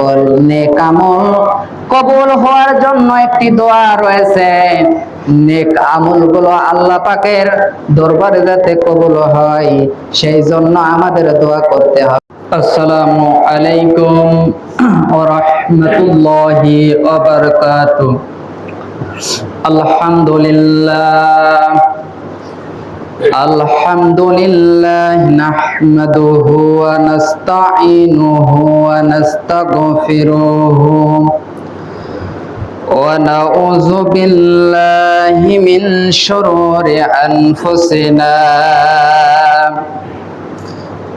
সকল নেক আমল কবুল হওয়ার জন্য একটি দোয়া রয়েছে। নেক আমলগুলো আল্লাহ পাকের দরবারে যাতে কবুল হয় সেই জন্য আমাদের দোয়া করতে হবে। আসসালামু আলাইকুম ওয়া রাহমাতুল্লাহি ওয়া বারাকাতুহু। আলহামদুলিল্লাহ আলহামদুলিল্লাহ নাহমাদুহু ওয়া নাস্তাঈনুহু ওয়া নাস্তাগফিরুহু ওয়া নাউযু বিল্লাহি মিন শুরুরি আনফুসিনা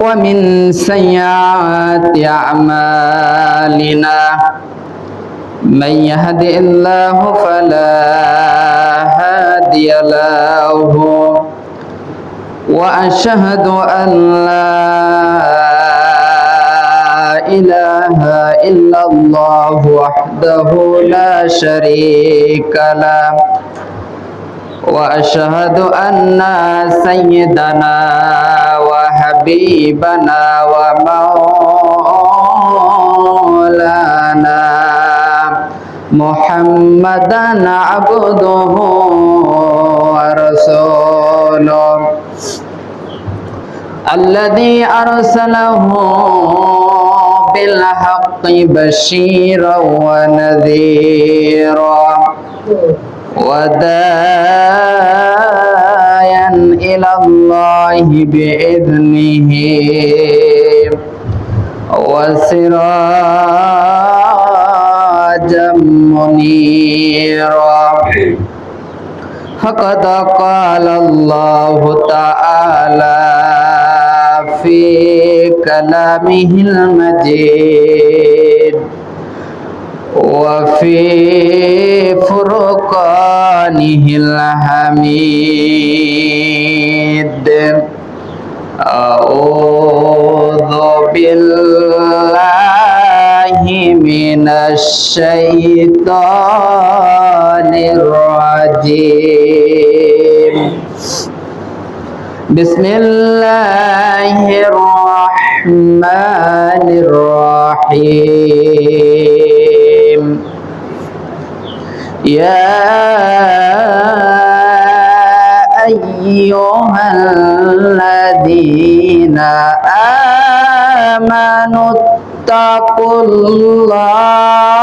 ওয়া মিন সাইয়্যাতি আ'মালিনা মান ইয়াহদিহিল্লাহু ফালা হাদিয়া লাহু وأشهد أن لا إله إلا الله وحده لا شريك له وأشهد أن سيدنا وحبيبنا ومولانا محمدا عبده ورسوله الذي أرسله بالحق بشيرا ونذيرا وداعيا إلى الله بإذنه وسراجا منيرا فقد قال الله تعالى في كلامه المجيد وفي فرقانه الحميد أعوذ بالله من الشيطان الرجيم بسم الله الرحمن الرحيم يا أيها الذين آمنوا اتقوا الله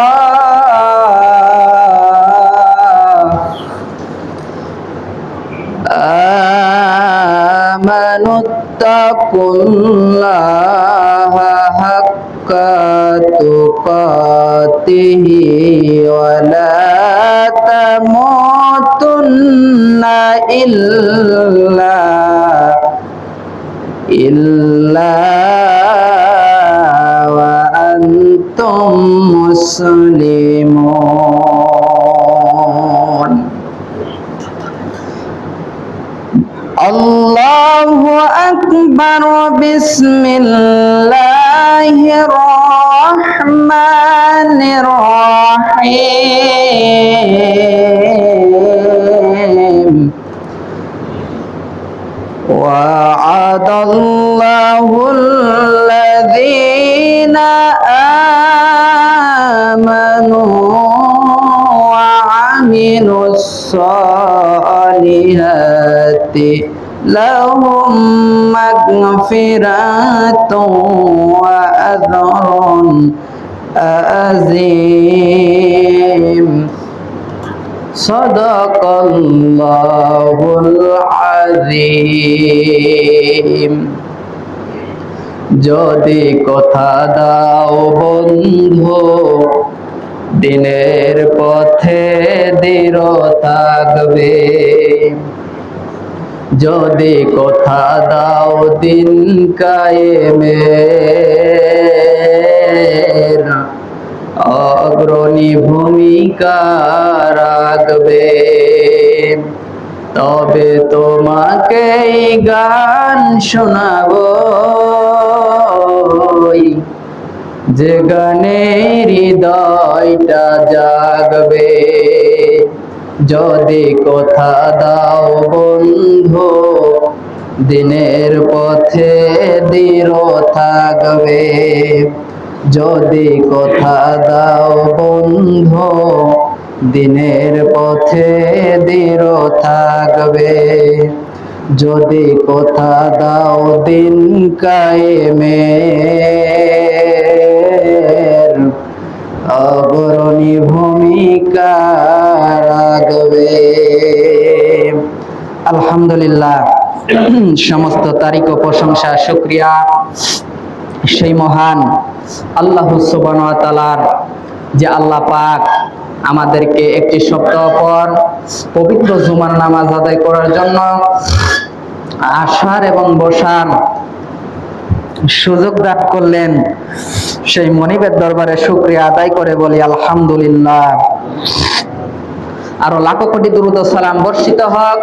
اتقوا الله حق تقاته ولا تموتن إلا وأنتم مسلمون. الله أكبر. بسم الله الرحمن الرحيم وعد الله الذين آمنوا وعملوا الصالحات لهم مغفرة وأجر عظيم. صدق الله العظيم. যদি কথা দাও বন্ধু দিনের পথে দৃঢ় থাকবে, যদি কথা দাও দিন কায়েমের অগ্রণী ভূমিকা রাখবে, তবে তোমাকে গান শোনাবো, যে গানে হৃদয়টা জাগবে। যদি কথা দাও বন্ধু দিনের পথে দৃঢ় থাকবে, যদি কথা দাও বন্ধু দিনের পথে দৃঢ় থাকবে, যদি কথা দাও দিন কায়েমের অগ্রণী ভূমিকা রাখবে। আলহামদুলিল্লাহ, সমস্ত তারিখ ও প্রশংসা শুকরিয়া সেই মহান আল্লাহ সুবহানাহু ওয়া তাআলার, যে আল্লাহ পাক আমাদেরকে একটি সপ্তাহ পর পবিত্র জুমার নামাজ আদায় করার জন্য আসার এবং বসার সুযোগ দান করলেন। সেই মনিবের দরবারে শুকরিয়া আদায় করে বলি আলহামদুলিল্লাহ। আরো লাখো কোটি দুরূদ ও সালাম বর্ষিত হোক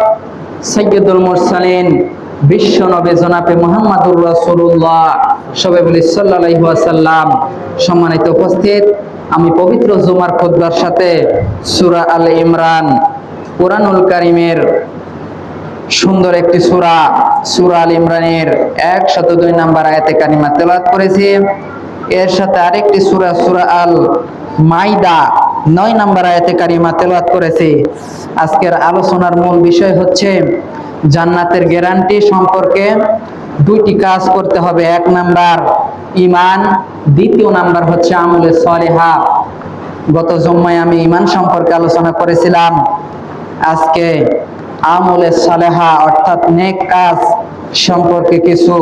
সাইয়্যিদুল মুরসালিন বিশ্ব নবী জনাবে মুহাম্মদুর রাসূলুল্লাহ, সবাই বলি সাল্লাল্লাহু আলাইহি ওয়াসাল্লাম। সম্মানিত উপস্থিত, আমি পবিত্র জুমার খুতবার সাথে সূরা আল ইমরান কুরআনুল কারীমের সুন্দর একটি সূরা, সূরা আল ইমরানের 102 নম্বর আয়াতে কারিমা তেলাওয়াত করেছি। এর সাথে আরেকটি সূরা, সূরা আল মাইদা 9 নম্বর আয়াতে কারিমা তেলাওয়াত করেছি। আজকের আলোচনার মূল বিষয় হচ্ছে জান্নাতের গ্যারান্টি সম্পর্কে দুইটি কাজ করতে হবে। এক নাম্বার ঈমান, দ্বিতীয় নাম্বার হচ্ছে আমলে সালেহা। গত জুম্মায় আমি ঈমান সম্পর্কে আলোচনা করেছিলাম। আজকে আমলে সালেহা অর্থাৎ নেক কাজ সম্পর্কে কিছু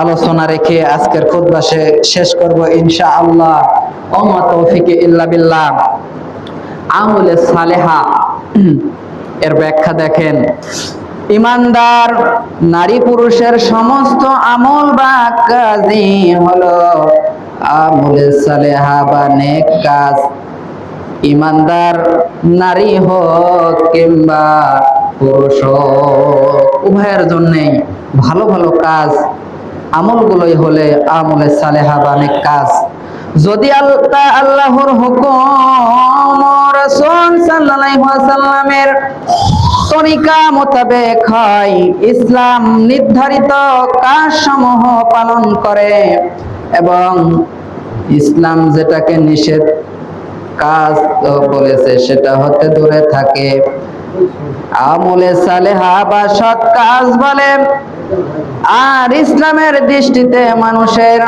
আলোচনা রেখে আজকের খুতবা শেষ করব ইনশাআল্লাহ। ওমা তৌফিকে ইল্লা বিল্লাহ। আমলে সালেহা এর ব্যাখ্যা দেখেন। ইমানদার নারী পুরুষের সমস্ত আমল বা কাজই হলো আমলে সালেহা বা নেক কাজ। ইমানদার নারী হোক কিংবা পুরুষ হোক, উভয়ের জন্যই ভালো ভালো কাজ আমলগুলোই হলে আমলে সালেহা বা নেক কাজ। যদি আল্লাহর হুকুম রাসূল সাল্লাল্লাহু আলাইহি ওয়াসাল্লামের তরিকা মোতাবেক হয়, ইসলাম নির্ধারিত কাজসমূহ পালন করে এবং ইসলাম যেটাকে নিষেধ কাজ বলেছে সেটা হতে দূরে থাকে, আমলে সালেহা বা সৎ কাজ বলে। আর ইসলামের দৃষ্টিতে মানুষের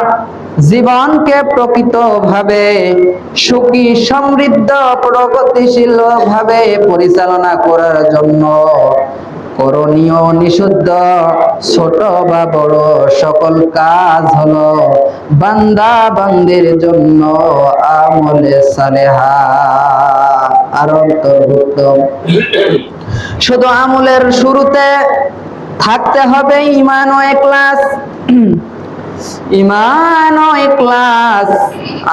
জীবনকে প্রকৃতভাবে সুখী, সমৃদ্ধ, প্রগতিশীল ভাবে পরিচালনা করার জন্য করণীয় নিষিদ্ধ ছোট বা বড় সকল কাজ হলো বান্দা বান্দির জন্য আমলে সালেহা আর অন্তর্ভুক্ত। শুধু আমলের শুরুতে থাকতে হবে ঈমান ও ইখলাস। ঈমান ও ইখলাস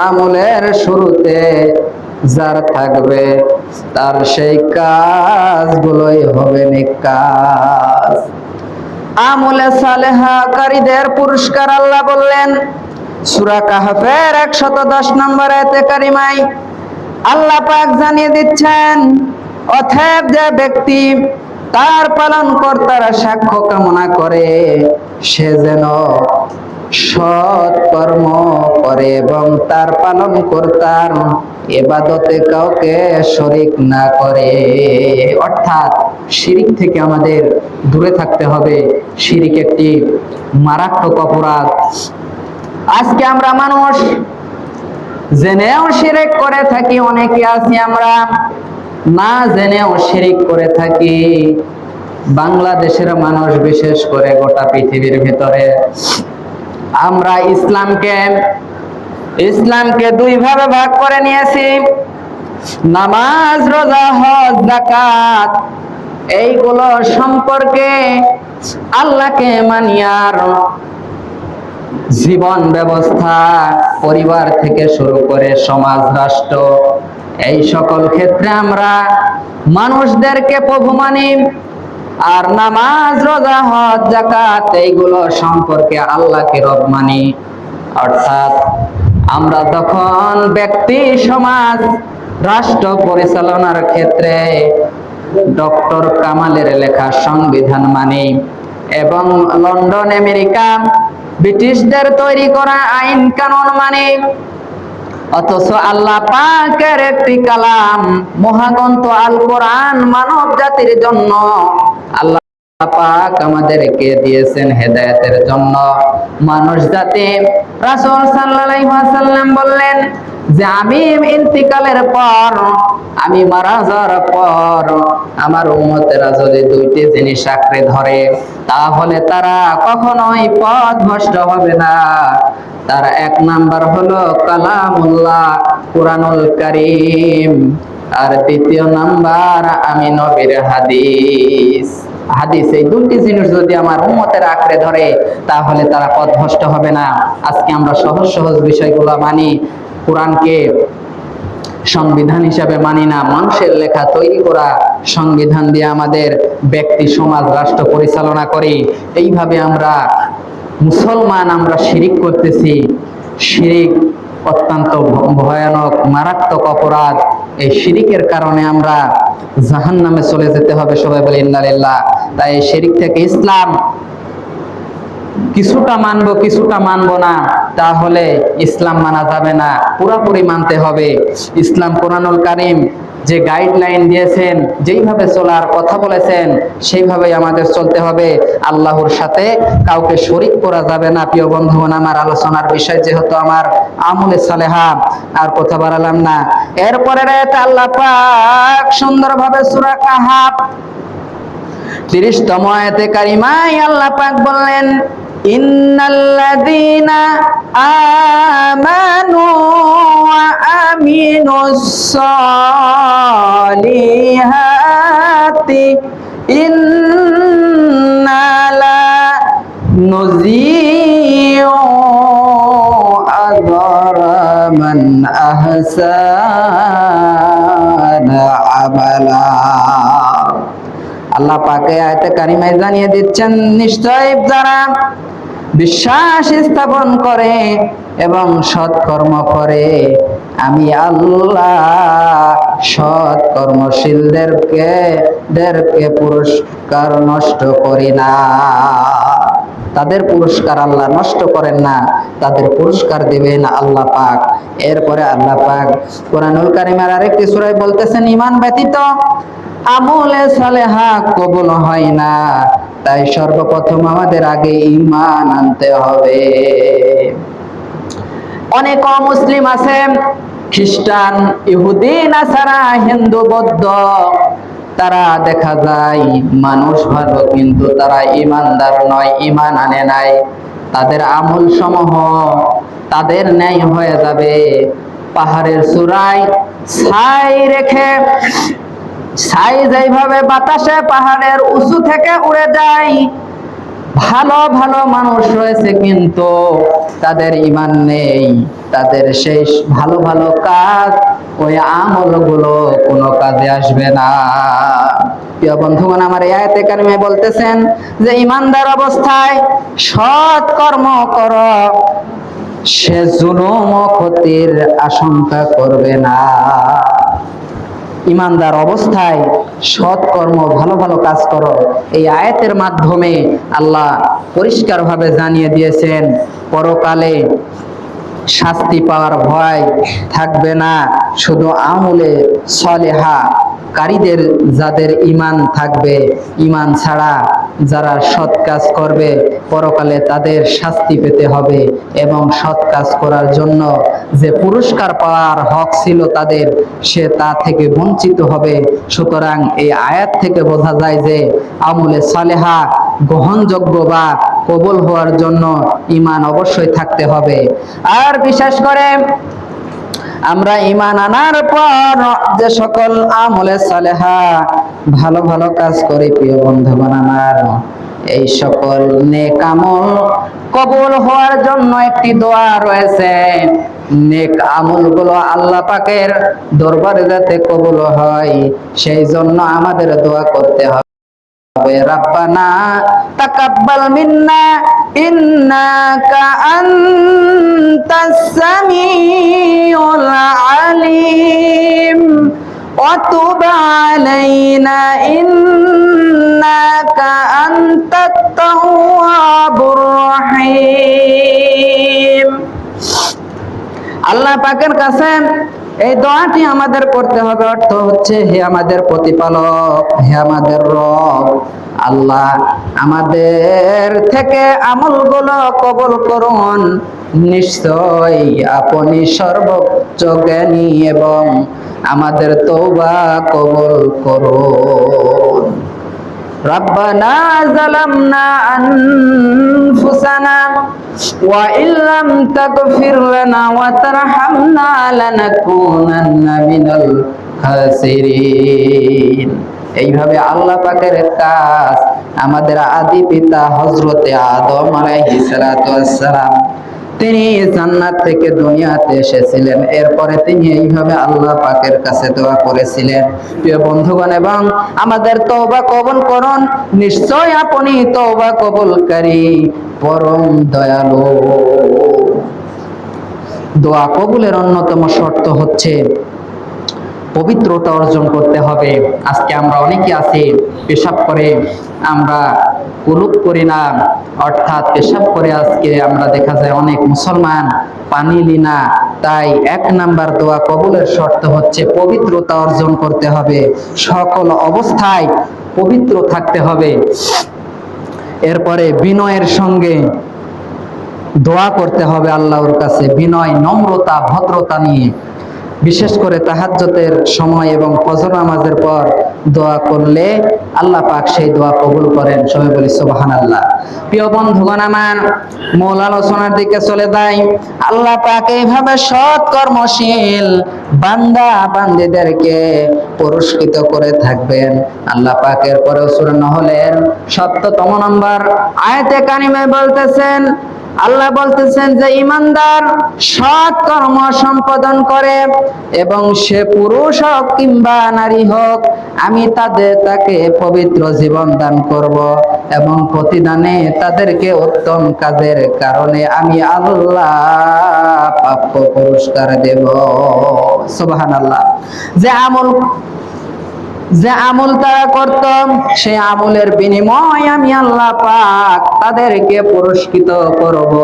আমলের শুরুতে যার থাকবে তার সেই কাজগুলোই হবে নেক কাজ। আমলে সালেহাকারীদের পুরস্কার আল্লাহ বললেন সূরা কাহফের 110 নম্বর আয়াতে কারিমায়। আল্লাহ পাক জানিয়ে দিচ্ছেন, অতএব যে ব্যক্তি তার পালনকর্তার সাক্ষ্য কামনা করে সে যেন সৎ কর্ম করে এবং তার পালনকর্তার ইবাদতে কাউকে শরীক না করে। অর্থাৎ শিরিক থেকে আমাদের দূরে থাকতে হবে। শিরিক একটি মারাত্মক অপরাধ। আজকে আমরা মানুষ জেনেও শিরিক করে থাকি, অনেকে আছি আমরা না জেনেও শিরিক করে থাকি। বাংলাদেশের মানুষ বিশেষ করে গোটা পৃথিবীর ভিতরে আমরা ইসলামকে দুই ভাবে ভাগ করে নিয়েছি। নামাজ, রোজা, হজ, যাকাত এইগুলো সম্পর্কে আল্লাহকে মানিয়ার জীবন ব্যবস্থা, পরিবার থেকে শুরু করে সমাজ, রাষ্ট্র, এই সকল ক্ষেত্রে আমরা মানুষদেরকে প্রভু মানি। আর নামাজ, রোজা, হজ, যাকাত এইগুলো সম্পর্কে আল্লাহকে রব মানি। অর্থাৎ আমরা যখন ব্যক্তি, সমাজ, রাষ্ট্র পরিচালনার ক্ষেত্রে ডক্টর কামালের লেখা সংবিধান মানি এবং লন্ডন, আমেরিকা ব্রিটিশদের তৈরি করা আইন কানুন মানে, অথচ আল্লাহ পাকের একটি কালাম মহাগ্রন্থ আল কোরআন মানব জাতির জন্য আল্লাহ পাক আমাদেরকে দিয়েছেন হেদায়েতের জন্য। মানুষ জাতি রাসূল সাল্লাল্লাহু আলাইহি ওয়াসাল্লাম বললেন যে আমি ইন্তিকালের পর, আমি মারা যাওয়ার পর আমার উম্মতেরা যদি দুইটি জিনিস আঁকড়ে ধরে তাহলে তারা কখনোই পথভ্রষ্ট হবে না। তার এক নাম্বার হলো কালামুল্লাহ কুরআনুল কারীম, আর দ্বিতীয় নাম্বার আমি নবীর হাদিস। হাদিস, এই দুটি জিনিস যদি আমার উম্মতের আঁকড়ে ধরে তাহলে তারা পথভ্রষ্ট হবে না। আজকে আমরা সহজ সহজ বিষয়গুলো মানি, কোরআনকে সংবিধান হিসাবে মানি না। মানুষের লেখা তৈরি করা সংবিধান দিয়ে আমাদের ব্যক্তি সমাজ রাষ্ট্র পরিচালনা করি। এইভাবে আমরা মুসলমান, আমরা শিরিক করতেছি। শিরিক অত্যন্ত ভয়ানক মারাত্মক অপরাধ। এই শিরিকের কারণে আমরা জাহান্নামে চলে যেতে হবে। সবাই বলে ইন্না লিল্লাহ। তাই এই শিরিক থেকে ইসলাম কিছুটা মানবো কিছুটা মানবো না, তাহলে ইসলাম মানা যাবে না, পুরোপুরি মানতে হবে। ইসলাম কোরআনুল কারীম যে গাইডলাইন দিয়েছেন, যেইভাবে চলার কথা বলেছেন সেইভাবেই আমাদের চলতে হবে। আল্লাহর সাথে কাউকে শরীক করা যাবে না। প্রিয় বন্ধুগণ, আমার আলোচনার বিষয় যেহেতু আমার আমলে সালেহা, আর কথা বাড়ালাম না। এরপরে আয়াতে আল্লাহ পাক সুন্দরভাবে সূরা কাহাফ 30তম আয়াতে কারিমায় আল্লাহ পাক বললেন, ইন্নাল্লাযীনা আমানু ওয়া আমিনুস সালিহাতি ইন্না লা নুযীউ আজরা মান আহসানা আমালা। আল্লাহ পাকে আয়াতে কারিমায় জানিয়ে দিচ্ছেন, নিশ্চয় যারা বিশ্বাস স্থাপন করে এবং সৎকর্ম করে, আমি আল্লাহ সৎ কর্মশীলদেরকে পুরস্কার নষ্ট করি না। তাদের পুরস্কার আল্লাহ নষ্ট করেন না, তাদের পুরস্কার দিবেন আল্লাহ পাক। এরপরে আল্লাহ পাক কোরআনুল কারীমের আরেকটি সূরায় বলতেছেন, ঈমান ব্যতীত আমলে সালেহা কবুল হয় না। তাই সর্বপ্রথম আমাদের আগে ঈমান আনতে হবে। অনেক অমুসলিম আছে, খ্রিস্টান, ইহুদি, নাসারা, হিন্দু, বৌদ্ধ, তারা দেখা যায় মানুষ ভালো কিন্তু তারা ঈমানদার নয়, ঈমান আনে নাই। তাদের আমল সমূহ তাদের ন্যায় হয়ে যাবে পাহাড়ের চূড়ায় ছাই রেখে। ছাই যেইভাবে বাতাসে পাহাড়ের উঁচু থেকে উড়ে যায়, ভালো ভালো মানুষ রয়েছে কিন্তু তাদের ঈমান নেই। তাদের সেই ভালো ভালো কাজ, ওই আমলগুলো কোনো কাজে আসবে না। প্রিয় বন্ধুগণ, আমার এই আয়াতে কারিমে বলতেছেন যে ঈমানদার অবস্থায় সৎ কর্ম করো, সে জুলুম ও ক্ষতির আশঙ্কা করবে না। ঈমানদার অবস্থায় সৎ কর্ম, ভালো ভালো কাজ করো। এই আয়াতের মাধ্যমে আল্লাহ পরিষ্কারভাবে জানিয়ে দিয়েছেন পরকালে শাস্তি পাওয়ার ভয় থাকবে না। শুধু আমলে সালেহা কারীদের যাদের ঈমান থাকবে, ঈমান ছাড়া যারা সৎ কাজ করবে পরকালে তাদের শাস্তি পেতে হবে, এবং সৎ কাজ করার জন্য যে পুরস্কার পাওয়ার হক ছিল তাদের, সে তা থেকে বঞ্চিত হবে। সুতরাং এই আয়াত থেকে বোঝা যায় যে আমলে সালেহা গ্রহণযোগ্য বা কবুল হওয়ার জন্য ঈমান অবশ্যই থাকতে হবে। আর বিশেষ করে আমরা ঈমান আনার পর যে সকল আমলে সালেহা ভালো ভালো কাজ করি, প্রিয় বন্ধুগণ আমার, এই সকল নেক আমল কবুল হওয়ার জন্য একটি দোয়া রয়েছে। নেক আমলগুলো আল্লাহ পাকের দরবারে যাতে কবুল হয় সেই জন্য আমাদের দোয়া করতে হবে। রাব্বানা তাকাব্বাল মিন্না ইন্নাকা আনতাস সামিউল আলিম। ও وتب علينا إنك أنت التواب الرحيم। আল্লাহ পাকের কাছে এই দোয়াটি আমাদের করতে হবে। অর্থ হচ্ছে, হে আমাদের প্রতিপালক, হে আমাদের রব আল্লাহ, আমাদের থেকে আমলগুলো কবুল করুন। নিশ্চয় আপনি সর্বোচ্চ জ্ঞানী এবং আমাদের তওবা কবুল করুন। ربنا ظلمنا أنفسنا وإن لم تغفر لنا وترحمنا لنكونن من الخاسرين। এইভাবে আল্লাহ পাকের কাজ আমাদের আদি পিতা হযরতে আদম আলাইহিস সালাতু ওয়াস সালাম, তিনি জান্নাত থেকে দুনিয়াতে এসেছিলেন। এরপরে তিনি এইভাবে আল্লাহ পাকের কাছে দোয়া করেছিলেন। প্রিয় বন্ধুগণ, এবং আমাদের তওবা কবুল করুন। নিশ্চয় আপনি তওবা কবুলকারী, পরম দয়ালু। দোয়া কবুলের অন্যতম শর্ত হচ্ছে পবিত্রতা অর্জন করতে হবে। আজকে আমরা অনেকে আছি পেশাব করে আমরা কুলুপ করি না, অর্থাৎ পেশাব করে আজকে আমরা দেখা যায় অনেক মুসলমান পানি লি না। তাই 1 নাম্বার দোয়া কবুলের শর্ত হচ্ছে পবিত্রতা অর্জন করতে হবে, সকল অবস্থায় পবিত্র থাকতে হবে। এরপরে বিনয়ের সঙ্গে দোয়া করতে হবে আল্লাহর কাছে, বিনয়, নম্রতা, ভদ্রতা নিয়ে। বিশেষ করে তাহাজ্জুদের সময় এবং ফজর নামাজের পর দোয়া করলে আল্লাহ পাক সেই দোয়া কবুল করেন। সবাই বলি সুবহানাল্লাহ। প্রিয় বন্ধুগণ, আমার মূল আলোচনার দিকে চলে যাই। আল্লাহ পাক এইভাবে সৎ কর্মশীল বান্দা বান্দীদেরকে পুরস্কৃত করে থাকবেন। আল্লাহ পাকের পরেও সূরা নহলের ৭০তম নম্বর আয়াতে কারিমায় বলতেছেন, আল্লাহ বলতেছেন যে ইমানদার সৎ কর্ম সম্পাদন করে এবং সে পুরুষ হোক কিংবা নারী হোক, আমি তাকে পবিত্র জীবন দান করব এবং প্রতিদানে তাদেরকে উত্তম কাজের কারণে আমি আল্লাহ প্রাপ্য পুরস্কার দেব। সুবহানাল্লাহ। যে আমল তারা করত, সেই আমলের বিনিময় আমি আল্লাহ পাক তাদেরকে পুরস্কৃত করব,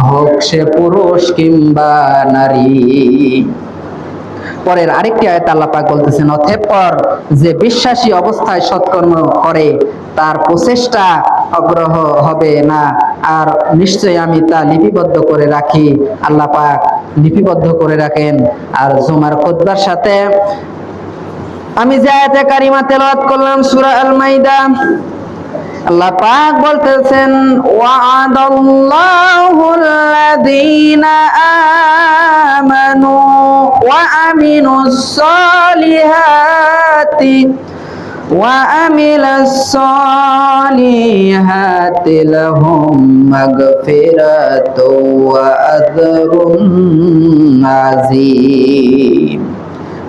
হোক সে পুরুষ কিংবা নারী। পরের আরেকটি আয়াতে আল্লাহ পাক বলতেছেন, অতঃপর যে বিশ্বাসী অবস্থায় সৎকর্ম করে তার প্রচেষ্টা অগ্রহ হবে না, আর নিশ্চয়ই আমি তা লিপিবদ্ধ করে রাখি। আল্লাহ পাক লিপিবদ্ধ করে রাখেন। আর জুমার খুতবার সাথে আমি যে আয়াতে কারিমা তেলাওয়াত করলাম সূরা আল মাইদা, আল্লাহ পাক বলতেছেন, ওয়া'আদাল্লাহুল্লাযীনা আমানু ওয়া আমিনুস সালিহাতি লাহুম মাগফিরাতু ওয়া আজরুন আযীম।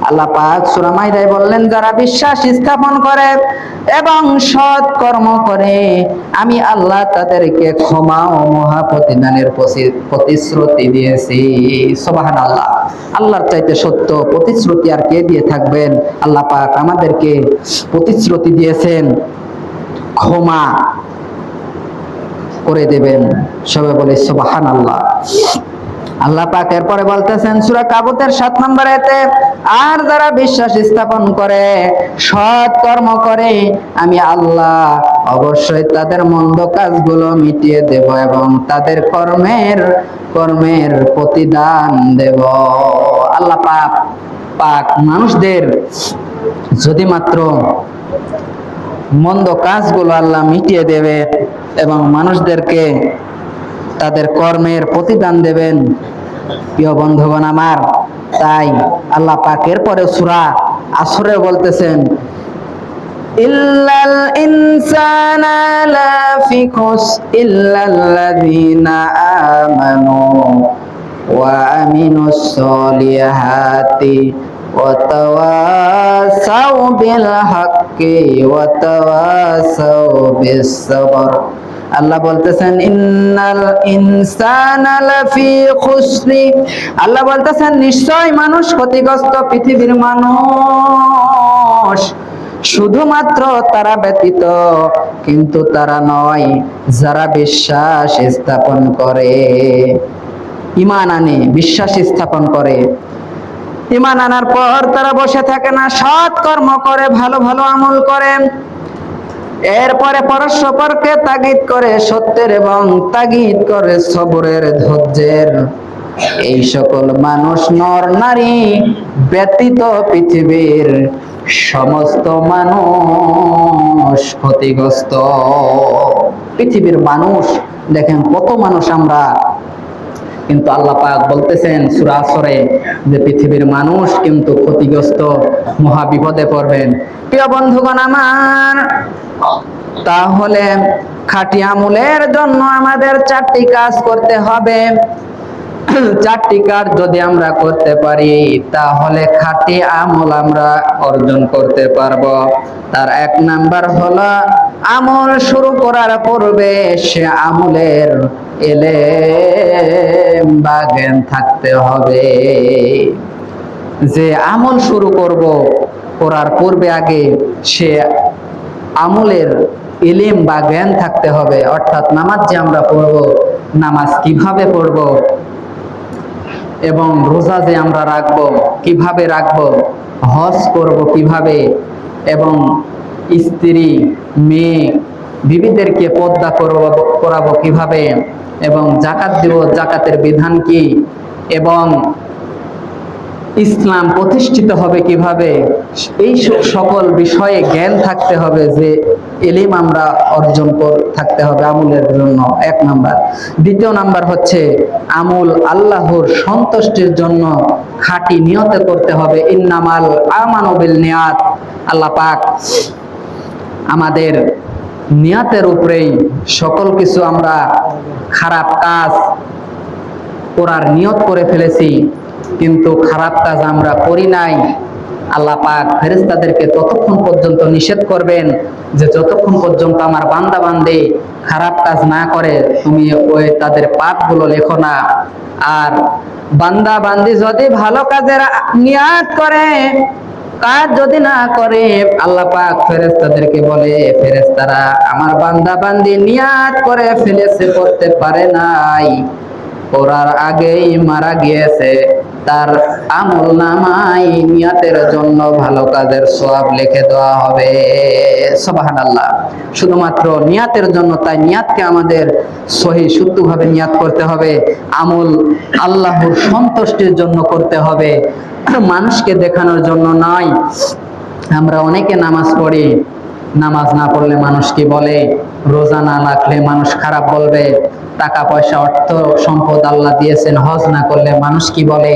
আল্লাহ পাক সূরা মাইদায় বললেন, যারা বিশ্বাস স্থাপন করে এবং সৎ কর্ম করে আমি আল্লাহ তাদেরকে ক্ষমা ও মহা প্রতিদানের প্রতিশ্রুতি দিয়েছি। সুবহানাল্লাহ। আল্লাহর চাইতে সত্য প্রতিশ্রুতি আর কে দিয়ে থাকবেন? আল্লাহ পাক আমাদেরকে প্রতিশ্রুতি দিয়েছেন ক্ষমা করে দেবেন। সবাই বলে সুবহানাল্লাহ। আল্লাহ পাক এরপরে বলতেছেন সূরা কাবুতের ৭ নম্বর আয়াতে, আর যারা বিশ্বাস স্থাপন করে সৎ কর্ম করে আমি আল্লাহ অবশ্যই তাদের মন্দ কাজগুলো মিটিয়ে দেব এবং তাদের কর্মের প্রতিদান দেব। আল্লাহ পাক মানুষদের যদি মাত্র মন্দ কাজগুলো আল্লাহ মিটিয়ে দেবে এবং মানুষদেরকে তাদের কর্মের প্রতিদান দেবেন। প্রিয় বন্ধুগণ আমার, তাই আল্লাহ পাকের পরে সূরা আসরে বলতেছেন, ইল্লাল ইনসানা লাফি খুসর ইল্লাল্লাযীনা আমানু ওয়া আমিনুস সলিহাতি ওয়া তাওয়াসাউ বিল হাক্কি ওয়া তাওয়াসাউ বিস সাবর আল্লাহ বলতেছেন ইন্নাল ইনসানা লাফি খুসরি, আল্লাহ বলতেছেন নিশ্চয় মানুষ ক্ষতিগ্রস্ত, পৃথিবীর মানুষ শুধুমাত্র তারা ব্যতীত, কিন্তু তারা নয় যারা বিশ্বাস স্থাপন করে, ঈমান আনে, বিশ্বাস স্থাপন করে। ঈমান আনার পর তারা বসে থাকে না, সৎ কর্ম করে, ভালো ভালো আমল করে, এরপরে পরস্পরকে তাগিদ করে সত্যের এবং তাগিদ করে সবরের, ধৈর্যের। এই সকল মানুষ নর নারী ব্যতীত পৃথিবীর সমস্ত মানুষ ক্ষতিগ্রস্ত। পৃথিবীর মানুষ দেখেন কত মানুষ আমরা, কিন্তু আল্লাহ পাক বলতেছেন সূরা আসরে যে পৃথিবীর মানুষ কিন্তু ক্ষতিগ্রস্ত, মহা বিপদে পড়বেন। প্রিয় বন্ধুগণ আমার, তাহলে খাঁটি আমলের জন্য আমাদের 4টি কাজ করতে হবে। 4টি কাজ যদি আমরা করতে পারি তাহলে খাঁটি আমল আমরা অর্জন করতে পারবো। তার 1 নাম্বার হলো আমল শুরু করার পূর্বে সে আমলের ইলম বা জ্ঞান থাকতে হবে। যে আমল শুরু করব করার পূর্বে আগে সে আমলের ইলম বা জ্ঞান থাকতে হবে। অর্থাৎ নামাজ যে আমরা পড়ব, নামাজ কিভাবে পড়ব, এবং রোজা যে আমরা রাখবো কিভাবে রাখবো, হজ করব কিভাবে, এবং স্ত্রী মেয়ে বিবিদেরকে পর্দা করাবো কিভাবে, এবং যাকাত দেব, যাকাতের বিধান কি, এবং ইসলাম প্রতিষ্ঠিত হবে কিভাবে, এই সকল বিষয়ে জ্ঞান থাকতে হবে। যে ইলম আমরা অর্জন থাকতে হবে আমলের জন্য, 1 নাম্বার। 2 নাম্বার হচ্ছে আমল আল্লাহর সন্তুষ্টির জন্য খাঁটি নিয়তে করতে হবে। ইন্নামাল আমানু বিল নিয়াত, আল্লাহ পাক আমাদের নিয়তের উপরেই সকল কিছু, আমরা খারাপ কাজ করার নিয়ত করে ফেলেছি কিন্তু খারাপ কাজ আমরা করি নাই, আল্লাহ পাক ফেরেশতাদেরকে ততক্ষণ পর্যন্ত নিষেধ করবেন যে যতক্ষণ পর্যন্ত আমার বান্দা বান্দী খারাপ কাজ না করে তুমি ওই তাদের পাপগুলো লেখো না। আর বান্দা বান্দী যদি ভালো কাজের নিয়াত করে, কাজ যদি না করে, আল্লাহ পাক ফেরেশতাদেরকে বলে ফেরেশতারা আমার বান্দা বান্দী নিয়াত করে ফেলেছে, করতে পারে নাই, করার আগেই মারা গিয়েছে, তার আমলনামায় নিয়তের জন্য ভালো কাজের সওয়াব লিখে দেওয়া হবে। সুবহানাল্লাহ। শুধুমাত্র নিয়তের জন্য, তাই নিয়তকে আমাদের সহি শুদ্ধভাবে নিয়ত করতে হবে। আমল আল্লাহর সন্তুষ্টির জন্য করতে হবে, মানুষকে দেখানোর জন্য নয়। আমরা অনেকে নামাজ পড়ি, নামাজ না পড়লে মানুষ কি বলে, রোজা না রাখলে মানুষ খারাপ বলবে, টাকা পয়সা অর্থ সম্পদ আল্লাহ দিয়েছেন, হজ না করলে মানুষ কি বলে।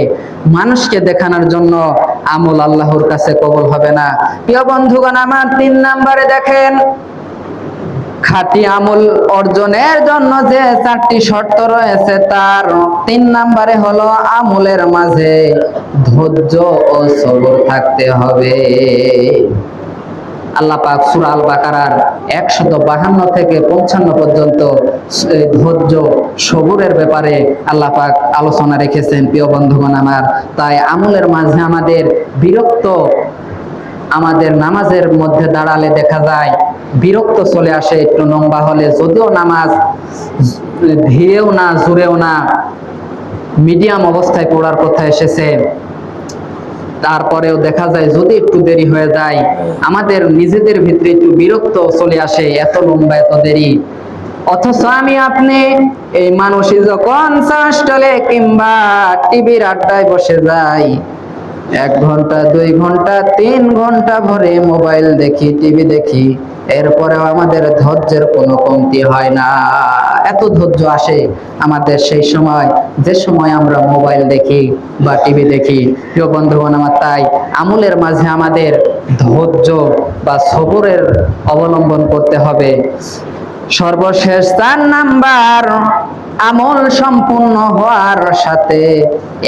মানুষকে দেখানোর জন্য আমল আল্লাহর কাছে কবুল হবে না। প্রিয় বন্ধুগণ আমার, 3 নম্বরে দেখেন খাঁটি আমল অর্জনের জন্য যে 4টি শর্ত রয়েছে, তার 3 নম্বরে হলো আমলের মাঝে ধৈর্য ও সবর থাকতে হবে। আল্লাহ পাক সূরা আল বাকারার 152 থেকে 55 পর্যন্ত ধৈর্য সবরের ব্যাপারে আল্লাহ পাক আলোচনা রেখেছেন। প্রিয় বন্ধুগণ আমার, তাই আমলের মাঝে আমাদের বিরক্ত, আমাদের নামাজের মধ্যে দাঁড়ালে দেখা যায় বিরক্ত চলে আসে একটু লম্বা হলে, যদিও নামাজ ধীরেও না জোরেও না মিডিয়াম অবস্থায় পড়ার কথা এসেছে, তারপরেও দেখা যায় যদি একটু দেরি হয়ে যায় আমাদের নিজেদের ভিতরে একটু বিরক্ত চলে আসে, এত লম্বা এত দেরি। অথচ আমি আপনি এই মানুষই যখন চলে কিংবা টিভির আড্ডায় বসে যাই, 1 ঘন্টা 2 ঘন্টা 3 ঘন্টা ভরে মোবাইল দেখি, টিভি দেখি, এরপরেও আমাদের ধৈর্যের কোনো কমতি হয় না। এত ধৈর্য আসে আমাদের সেই সময়, যে সময় আমরা মোবাইল দেখি বা টিভি দেখি। প্রিয় বন্ধুগণ আমার, তাই আমলের মাঝে আমাদের ধৈর্য বা সবরের অবলম্বন করতে হবে। সর্বশেষ 4 নাম্বার, আমল সম্পূর্ণ হওয়ার সাথে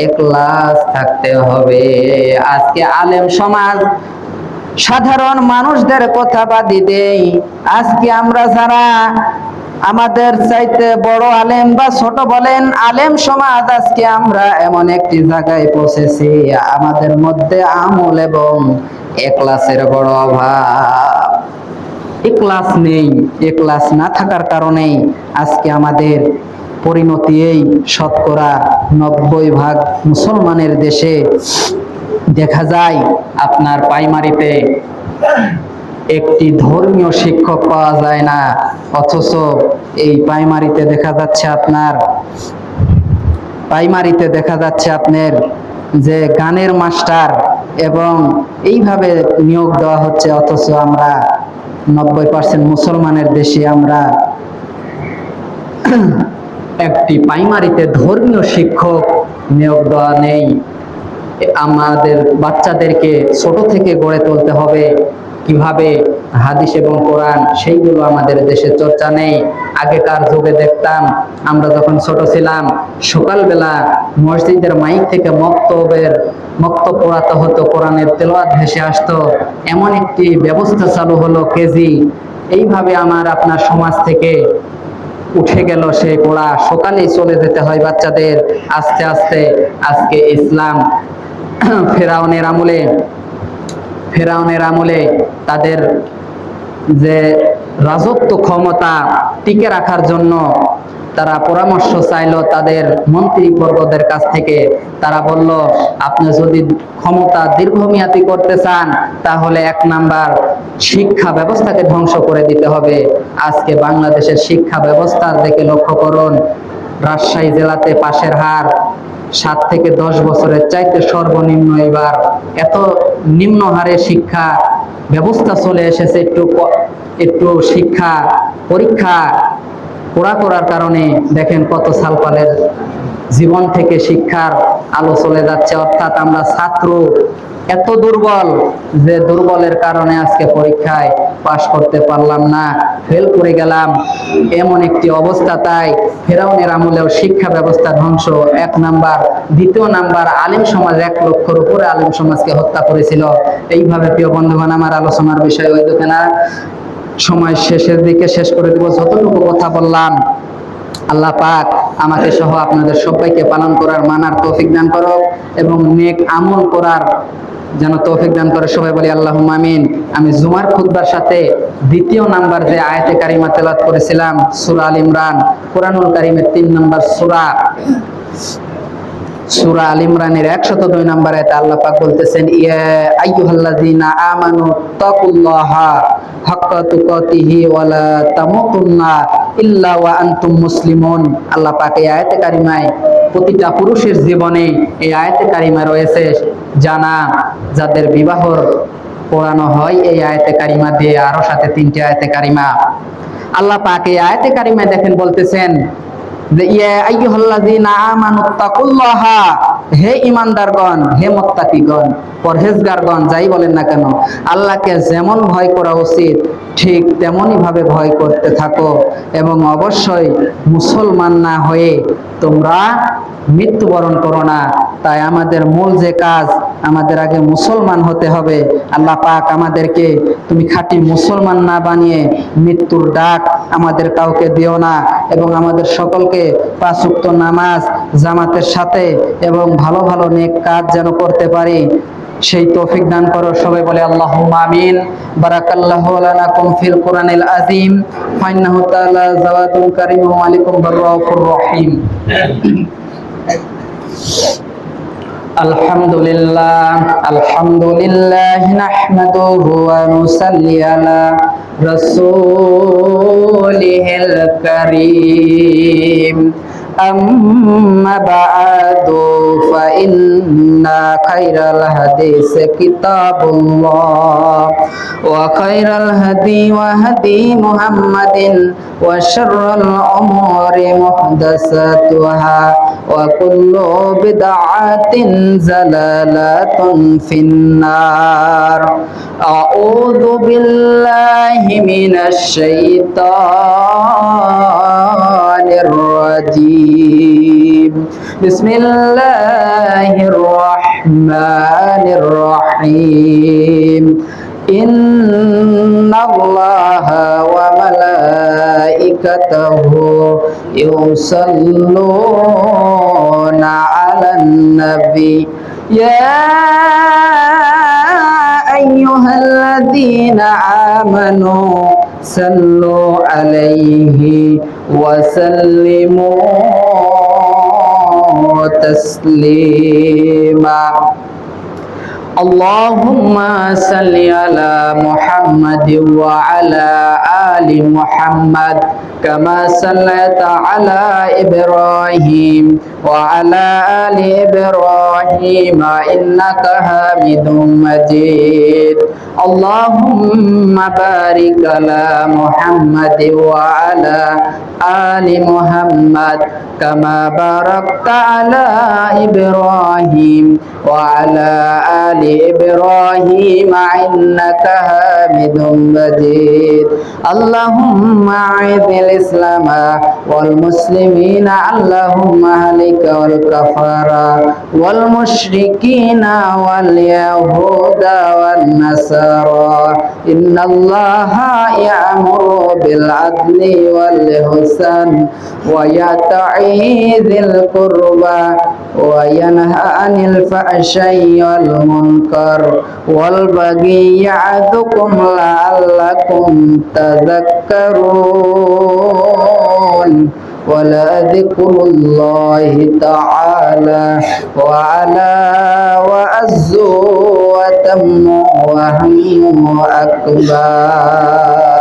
ইখলাস থাকতে হবে। আজকে আলেম সমাজ সাধারণ মানুষদের কথা বাদই দেই, আজকে আমরা যারা আমাদের চাইতে বড় আলেম বা ছোট বলেন, আলেম সমাজ আজকে আমরা এমন একটি জায়গায় পৌঁছেছি, আমাদের মধ্যে আমল এবং ইখলাসের বড় অভাব। ইখলাস নেই। ইখলাস না থাকার কারণেই আজকে আমাদের পরিণতি এই শতকরা 90% মুসলমানের দেশে দেখা যায় আপনার প্রাইমারিতে একটি ধর্মীয় শিক্ষক পাওয়া যায় না, অথচ এই প্রাইমারিতে দেখা যাচ্ছে আপনার যে গানের মাস্টার এবং এইভাবে নিয়োগ দেওয়া হচ্ছে, অথচ আমরা 90% মুসলমানের দেশে আমরা একটি প্রাইমারিতে ধর্মীয় শিক্ষক নিয়োগ দেওয়া নেই। আমাদের বাচ্চাদেরকে ছোট থেকে গড়ে তুলতে হবে কিভাবে হাদিস এবং কোরআন, সেইগুলো আমাদের দেশে চর্চা নেই। আগেকার যুগে দেখতাম আমরা যখন ছোট ছিলাম, সকালবেলা মসজিদের মাইক থেকে মক্তব পড়াতে হতো, কোরআনের তেলাওয়াত ভেসে আসতো। এমন একটি ব্যবস্থা চালু হলো কেজি। এইভাবে আপনার সমাজ থেকে উঠে গেল সেই পড়া, সকালেই চলে যেতে হয় বাচ্চাদের। আস্তে আস্তে আজকে ইসলাম ফেরাউনের আমলে তাদের যে রাজত্ব ক্ষমতা টিকে রাখার জন্য তারা পরামর্শ চাইলো তাদের মন্ত্রীবর্গদের কাছ থেকে। তারা বলল, আপনি যদি ক্ষমতা দীর্ঘমেয়াদী করতে চান তাহলে 1 নাম্বার শিক্ষা ব্যবস্থাকে ধ্বংস করে দিতে হবে। আজকে বাংলাদেশের শিক্ষা ব্যবস্থার দিকে লক্ষ্য করুন। রাজশাহী জেলাতে পাশের হার 7 থেকে 10 বছরের চাইতে সর্বনিম্ন এবার এত নিম্ন হারে শিক্ষা ব্যবস্থা চলে এসেছে। একটু শিক্ষা পরীক্ষা কড়া করার কারণে দেখেন কত সালপালের জীবন থেকে শিক্ষার আলো চলে যাচ্ছে। অর্থাৎ আমরা ছাত্র এত দুর্বল যে দুর্বলের কারণে আজকে পরীক্ষায় পাশ করতে পারলাম না, ফেল করে গেলাম, এমন একটি অবস্থা। তাই ফেরাউনের আমলেও শিক্ষা ব্যবস্থা ধ্বংস 1 নাম্বার। 2 নাম্বার, আলেম সমাজ 1 লক্ষের উপরে আলেম সমাজকে হত্যা করেছিল। এইভাবে প্রিয় বন্ধুগণ, আমার আলোচনার বিষয় হইতো না, সময় শেষের দিকে শেষ করে দিব। যতটুকু কথা বললাম আল্লাহ পাক আমাকে সহ আপনাদের সবাইকে পালন করার, মানার তৌফিক দান করো এবং নেক আমল করার যেন তৌফিক দান করে। সবাই বলি আল্লাহুম্মা আমিন। আমি জুমার খুতবার সাথে 2 নাম্বার যে আয়াতে কারিমা তেলাওয়াত করেছিলাম, সূরা আল ইমরান, কোরআনুল কারীমের 3 নাম্বার সূরা আল ইমরানের 102 নাম্বার আয়াতে আল্লাহ পাক বলতেছেন, ইয়া আইয়ুহাল্লাযীনা আমানু তাকুল্লাহা হাক্কা তুকাতিহি ওয়া লা তামুতুন্না ইল্লা ওয়া আনতুম মুসলিমুন। আল্লাহ পাক এই আয়াতে কারিমায় প্রতিটা পুরুষের জীবনে এই আয়াতে কারিমা রয়েছে জানা, যাদের বিবাহর পড়ানো হয় এই আয়াতে কারিমা দিয়ে, আরো সাথে 3টি আয়াতে কারিমা। আল্লাহ পাক এই আয়াতে কারিমায় দেখেন বলতেছেন যে ইয়া আইয়ুহাল্লাযীনা আমানু তাকুল্লাহা, হে ঈমানদারগণ, হে মুত্তাকিগণ, পরহেজগারগণ, যাই বলেন না কেন, আল্লাহকে যেমন ভয় করা উচিত ঠিক তেমনই ভাবে ভয় করতে থাকো এবং অবশ্যই মুসলমান না হয়ে তোমরা মৃত্যুবরণ করো না। তাই আমাদের মূল যে কাজ, আমাদের আগে মুসলমান হতে হবে। আল্লাহ পাক আমাদেরকে তুমি খাঁটি মুসলমান না বানিয়ে মৃত্যুর ডাক আমাদের কাউকে দিও না, এবং আমাদের সকলকে 5 ওয়াক্ত নামাজ জামাতের সাথে এবং ভালো ভালো নেক কাজ যেন করতে পারি, সেই তৌফিক দান করো। সবাই বলে আল্লাহুম্মা আমিন। বারাকাল্লাহু লাকুম ফিল কুরআনিল আযীম, ফাইন্নাহু তাআলা জাওয়াদুল কারীম ওয়া মালিকুম রাউফুর রহিম। আলহামদুলিল্লাহ নাহমাদুহু ওয়া নুসাল্লি আলা রাসূলিহিল কারীম। أما بعد فإن خير الحديث كتاب الله وخير الهدي هدي محمد وشر الأمور محدثاتها وكل بدعة ضلالة في النار. أعوذ بالله من الشيطان الرجيم. بسم الله الرحمن الرحيم. إن الله وملائكته وملائكته يصلون على النبي يا أيها الذين آمنوا صلوا عليه وسلموا تسليما اللهم صل على محمد وعلى آل محمد كما صليت على إبراهيم وعلى آل إبراهيم إنك حميد مجيد اللهم بارك على محمد وعلى آل محمد كما باركت على إبراهيم وعلى آل إبراهيم إنك حميد مجيد اللهم أعز الإسلام والمسلمين اللهم أهلك والكفار والمشركين واليهود والنصارى إن الله يأمر بالعدل والإحسان وإيتاء ذي القربى وينهى عن الفحشاء والمنكر والبغي يعظكم لعلكم تذكرون ولذكر الله تعالى وعلى وعز وتم وهم أكبر